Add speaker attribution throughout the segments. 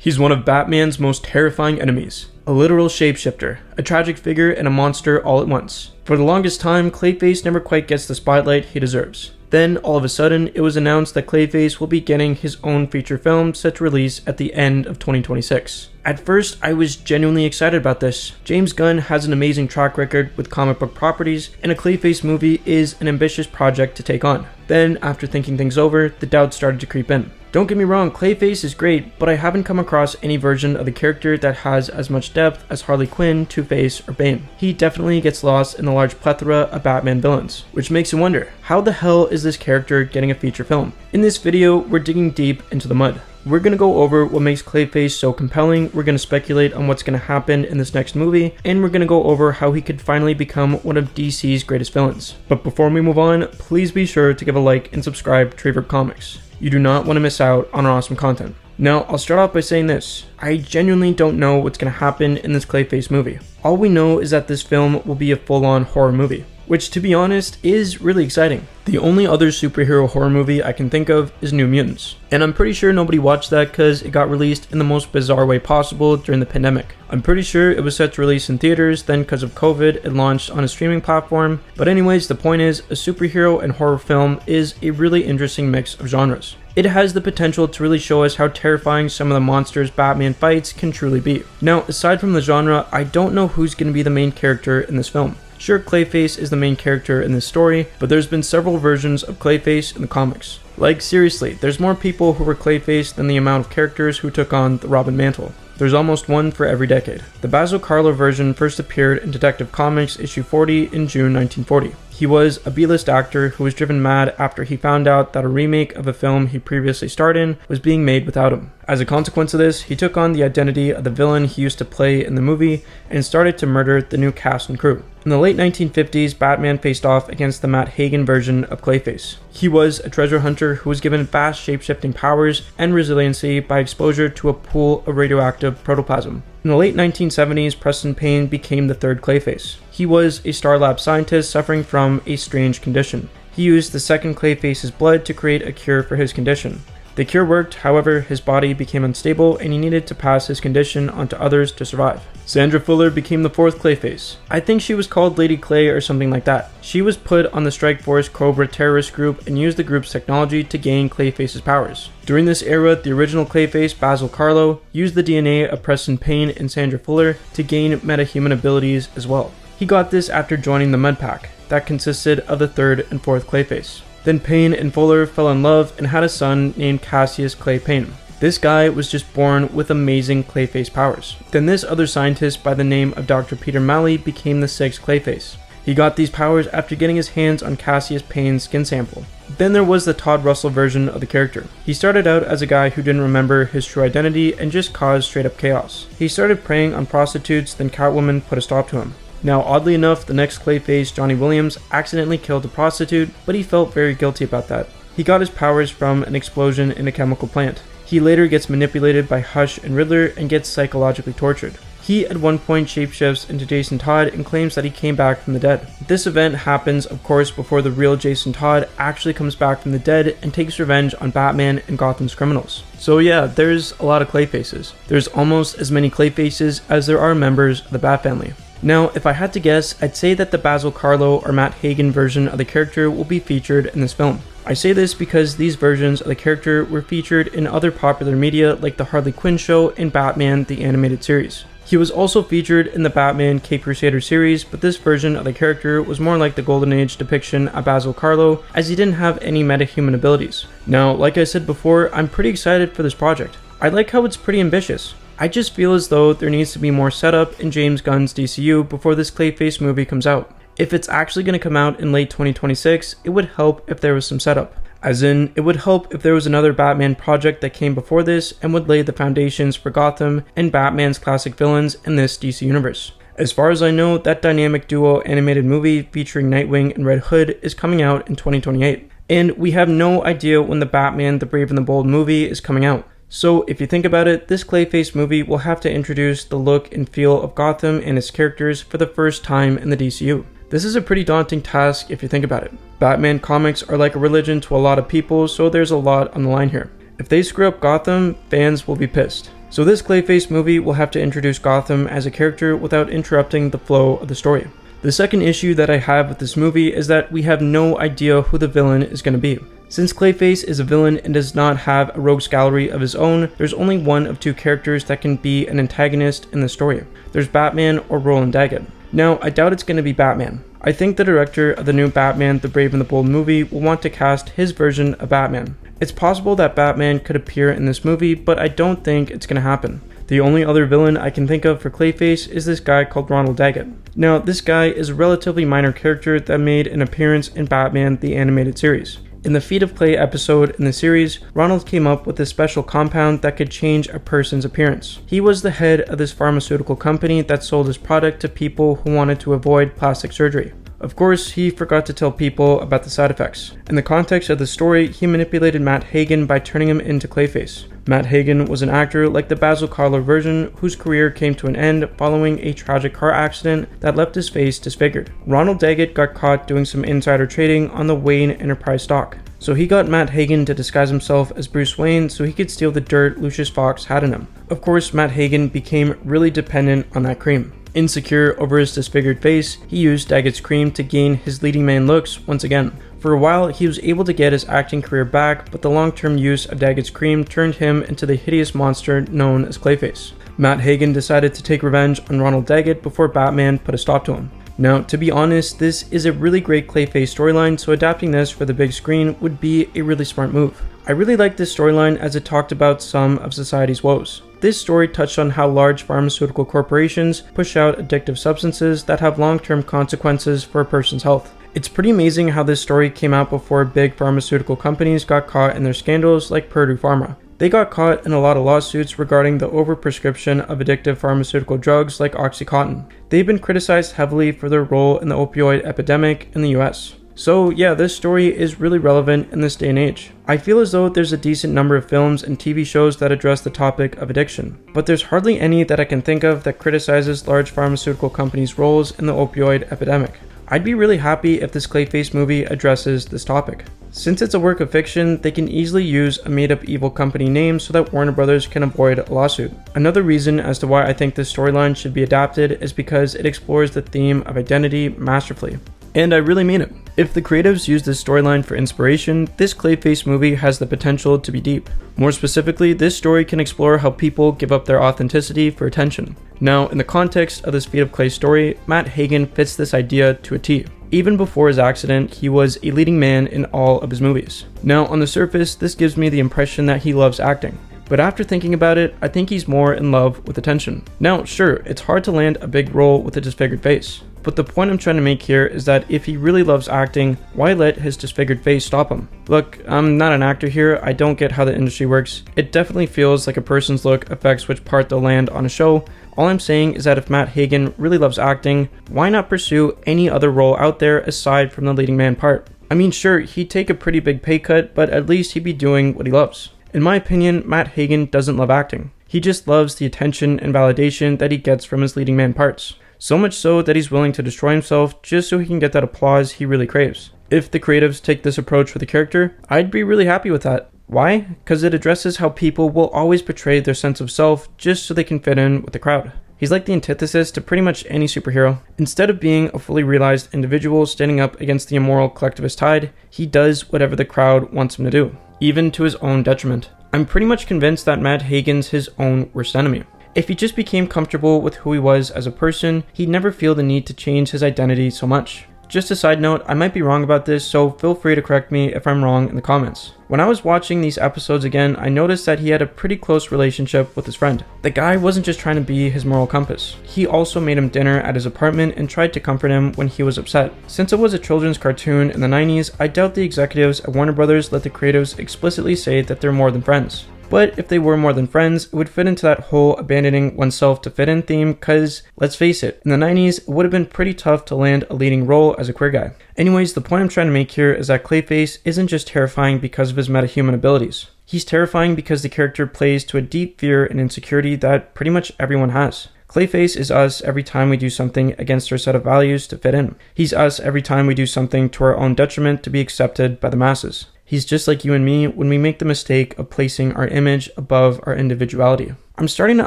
Speaker 1: He's one of Batman's most terrifying enemies, a literal shapeshifter, a tragic figure, and a monster all at once. For the longest time, Clayface never quite gets the spotlight he deserves. Then, all of a sudden, it was announced that Clayface will be getting his own feature film set to release at the end of 2026. At first, I was genuinely excited about this. James Gunn has an amazing track record with comic book properties, and a Clayface movie is an ambitious project to take on. Then, after thinking things over, the doubts started to creep in. Don't get me wrong, Clayface is great, but I haven't come across any version of the character that has as much depth as Harley Quinn, Two-Face, or Bane. He definitely gets lost in the large plethora of Batman villains, which makes you wonder, how the hell is this character getting a feature film? In this video, we're digging deep into the mud. We're going to go over what makes Clayface so compelling, we're going to speculate on what's going to happen in this next movie, and we're going to go over how he could finally become one of DC's greatest villains. But before we move on, please be sure to give a like and subscribe to Reverb Comics. You do not want to miss out on our awesome content. Now, I'll start off by saying this. I genuinely don't know what's going to happen in this Clayface movie. All we know is that this film will be a full-on horror movie, which, to be honest, is really exciting. The only other superhero horror movie I can think of is New Mutants, and I'm pretty sure nobody watched that because it got released in the most bizarre way possible during the pandemic. I'm pretty sure it was set to release in theaters, then because of COVID, it launched on a streaming platform. But anyways, the point is, a superhero and horror film is a really interesting mix of genres. It has the potential to really show us how terrifying some of the monsters Batman fights can truly be. Now, aside from the genre, I don't know who's going to be the main character in this film. Sure, Clayface is the main character in this story, but there's been several versions of Clayface in the comics. Like, seriously, there's more people who were Clayface than the amount of characters who took on the Robin mantle. There's almost one for every decade. The Basil Karlo version first appeared in Detective Comics issue 40 in June 1940. He was a B-list actor who was driven mad after he found out that a remake of a film he previously starred in was being made without him. As a consequence of this, he took on the identity of the villain he used to play in the movie and started to murder the new cast and crew. In the late 1950s, Batman faced off against the Matt Hagen version of Clayface. He was a treasure hunter who was given vast shape-shifting powers and resiliency by exposure to a pool of radioactive protoplasm. In the late 1970s, Preston Payne became the third Clayface. He was a Star Lab scientist suffering from a strange condition. He used the second Clayface's blood to create a cure for his condition. The cure worked, however, his body became unstable and he needed to pass his condition on to others to survive. Sandra Fuller became the fourth Clayface. I think she was called Lady Clay or something like that. She was put on the Strike Force Cobra terrorist group and used the group's technology to gain Clayface's powers. During this era, the original Clayface, Basil Karlo, used the DNA of Preston Payne and Sandra Fuller to gain metahuman abilities as well. He got this after joining the Mud Pack, that consisted of the third and fourth Clayface. Then Payne and Fuller fell in love and had a son named Cassius Clay Payne. This guy was just born with amazing Clayface powers. Then this other scientist by the name of Dr. Peter Malley became the sixth Clayface. He got these powers after getting his hands on Cassius Payne's skin sample. Then there was the Todd Russell version of the character. He started out as a guy who didn't remember his true identity and just caused straight up chaos. He started preying on prostitutes, then Catwoman put a stop to him. Now, oddly enough, the next Clayface, Johnny Williams, accidentally killed a prostitute, but he felt very guilty about that. He got his powers from an explosion in a chemical plant. He later gets manipulated by Hush and Riddler and gets psychologically tortured. He at one point shapeshifts into Jason Todd and claims that he came back from the dead. This event happens, of course, before the real Jason Todd actually comes back from the dead and takes revenge on Batman and Gotham's criminals. So yeah, there's a lot of Clayfaces. There's almost as many Clayfaces as there are members of the Bat family. Now, if I had to guess, I'd say that the Basil Karlo or Matt Hagen version of the character will be featured in this film. I say this because these versions of the character were featured in other popular media like the Harley Quinn show and Batman the Animated Series. He was also featured in the Batman Cape Crusader series, but this version of the character was more like the Golden Age depiction of Basil Karlo, as he didn't have any metahuman abilities. Now, like I said before, I'm pretty excited for this project. I like how it's pretty ambitious. I just feel as though there needs to be more setup in James Gunn's DCU before this Clayface movie comes out. If it's actually going to come out in late 2026, it would help if there was some setup. As in, it would help if there was another Batman project that came before this and would lay the foundations for Gotham and Batman's classic villains in this DC universe. As far as I know, that dynamic duo animated movie featuring Nightwing and Red Hood is coming out in 2028. And we have no idea when the Batman the Brave and the Bold movie is coming out. So if you think about it, this Clayface movie will have to introduce the look and feel of Gotham and its characters for the first time in the DCU. This is a pretty daunting task if you think about it. Batman comics are like a religion to a lot of people, so there's a lot on the line here. If they screw up Gotham, fans will be pissed. So this Clayface movie will have to introduce Gotham as a character without interrupting the flow of the story. The second issue that I have with this movie is that we have no idea who the villain is going to be. Since Clayface is a villain and does not have a rogues gallery of his own, there's only one of two characters that can be an antagonist in the story. There's Batman or Roland Daggett. Now, I doubt it's going to be Batman. I think the director of the new Batman the Brave and the Bold movie will want to cast his version of Batman. It's possible that Batman could appear in this movie, but I don't think it's going to happen. The only other villain I can think of for Clayface is this guy called Ronald Daggett. Now, this guy is a relatively minor character that made an appearance in Batman the Animated Series. In the Feet of Clay episode in the series, Ronald came up with a special compound that could change a person's appearance. He was the head of this pharmaceutical company that sold his product to people who wanted to avoid plastic surgery. Of course, he forgot to tell people about the side effects. In the context of the story, he manipulated Matt Hagen by turning him into Clayface. Matt Hagen was an actor like the Basil Collar version whose career came to an end following a tragic car accident that left his face disfigured. Ronald Daggett got caught doing some insider trading on the Wayne Enterprise stock. So he got Matt Hagen to disguise himself as Bruce Wayne so he could steal the dirt Lucius Fox had in him. Of course, Matt Hagen became really dependent on that cream. Insecure over his disfigured face, he used Daggett's cream to gain his leading man looks once again. For a while, he was able to get his acting career back, but the long-term use of Daggett's cream turned him into the hideous monster known as Clayface. Matt Hagen decided to take revenge on Ronald Daggett before Batman put a stop to him. Now, to be honest, this is a really great Clayface storyline, so adapting this for the big screen would be a really smart move. I really liked this storyline as it talked about some of society's woes. This story touched on how large pharmaceutical corporations push out addictive substances that have long-term consequences for a person's health. It's pretty amazing how this story came out before big pharmaceutical companies got caught in their scandals like Purdue Pharma. They got caught in a lot of lawsuits regarding the overprescription of addictive pharmaceutical drugs like Oxycontin. They've been criticized heavily for their role in the opioid epidemic in the US. So yeah, this story is really relevant in this day and age. I feel as though there's a decent number of films and TV shows that address the topic of addiction, but there's hardly any that I can think of that criticizes large pharmaceutical companies' roles in the opioid epidemic. I'd be really happy if this Clayface movie addresses this topic. Since it's a work of fiction, they can easily use a made-up evil company name so that Warner Brothers can avoid a lawsuit. Another reason as to why I think this storyline should be adapted is because it explores the theme of identity masterfully. And I really mean it. If the creatives use this storyline for inspiration, this Clayface movie has the potential to be deep. More specifically, this story can explore how people give up their authenticity for attention. Now, in the context of this Feet of Clay story, Matt Hagen fits this idea to a T. Even before his accident, he was a leading man in all of his movies. Now, on the surface, this gives me the impression that he loves acting. But after thinking about it, I think he's more in love with attention. Now, sure, it's hard to land a big role with a disfigured face. But the point I'm trying to make here is that if he really loves acting, why let his disfigured face stop him? Look, I'm not an actor here, I don't get how the industry works. It definitely feels like a person's look affects which part they'll land on a show. All I'm saying is that if Matt Hagen really loves acting, why not pursue any other role out there aside from the leading man part? I mean, sure, he'd take a pretty big pay cut, but at least he'd be doing what he loves. In my opinion, Matt Hagen doesn't love acting. He just loves the attention and validation that he gets from his leading man parts. So much so that he's willing to destroy himself just so he can get that applause he really craves. If the creatives take this approach for the character, I'd be really happy with that. Why? Because it addresses how people will always betray their sense of self just so they can fit in with the crowd. He's like the antithesis to pretty much any superhero. Instead of being a fully realized individual standing up against the immoral collectivist tide, he does whatever the crowd wants him to do, even to his own detriment. I'm pretty much convinced that Matt Hagen's his own worst enemy. If he just became comfortable with who he was as a person, he'd never feel the need to change his identity so much. Just a side note, I might be wrong about this, so feel free to correct me if I'm wrong in the comments. When I was watching these episodes again, I noticed that he had a pretty close relationship with his friend. The guy wasn't just trying to be his moral compass. He also made him dinner at his apartment and tried to comfort him when he was upset. Since it was a children's cartoon in the 90s, I doubt the executives at Warner Brothers let the creatives explicitly say that they're more than friends. But if they were more than friends, it would fit into that whole abandoning oneself to fit in theme, cause, let's face it, in the 90s, it would have been pretty tough to land a leading role as a queer guy. Anyways, the point I'm trying to make here is that Clayface isn't just terrifying because of his metahuman abilities. He's terrifying because the character plays to a deep fear and insecurity that pretty much everyone has. Clayface is us every time we do something against our set of values to fit in. He's us every time we do something to our own detriment to be accepted by the masses. He's just like you and me when we make the mistake of placing our image above our individuality. I'm starting to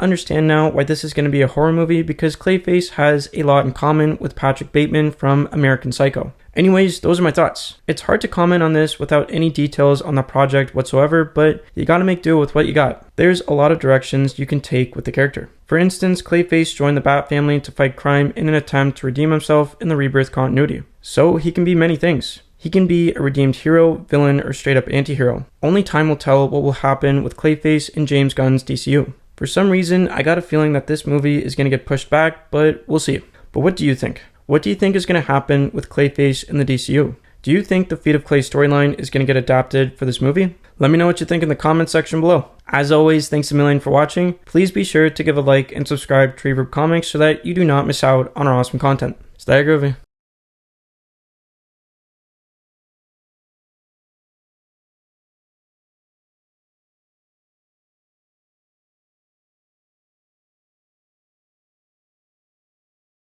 Speaker 1: understand now why this is going to be a horror movie, because Clayface has a lot in common with Patrick Bateman from American Psycho. Anyways, those are my thoughts. It's hard to comment on this without any details on the project whatsoever, but you gotta make do with what you got. There's a lot of directions you can take with the character. For instance, Clayface joined the Bat family to fight crime in an attempt to redeem himself in the Rebirth continuity. So he can be many things. He can be a redeemed hero, villain, or straight up anti-hero. Only time will tell what will happen with Clayface in James Gunn's DCU. For some reason, I got a feeling that this movie is going to get pushed back, but we'll see. But what do you think? What do you think is going to happen with Clayface in the DCU? Do you think the Feet of Clay storyline is going to get adapted for this movie? Let me know what you think in the comment section below. As always, thanks a million for watching. Please be sure to give a like and subscribe to Reverb Comics so that you do not miss out on our awesome content. Stay groovy.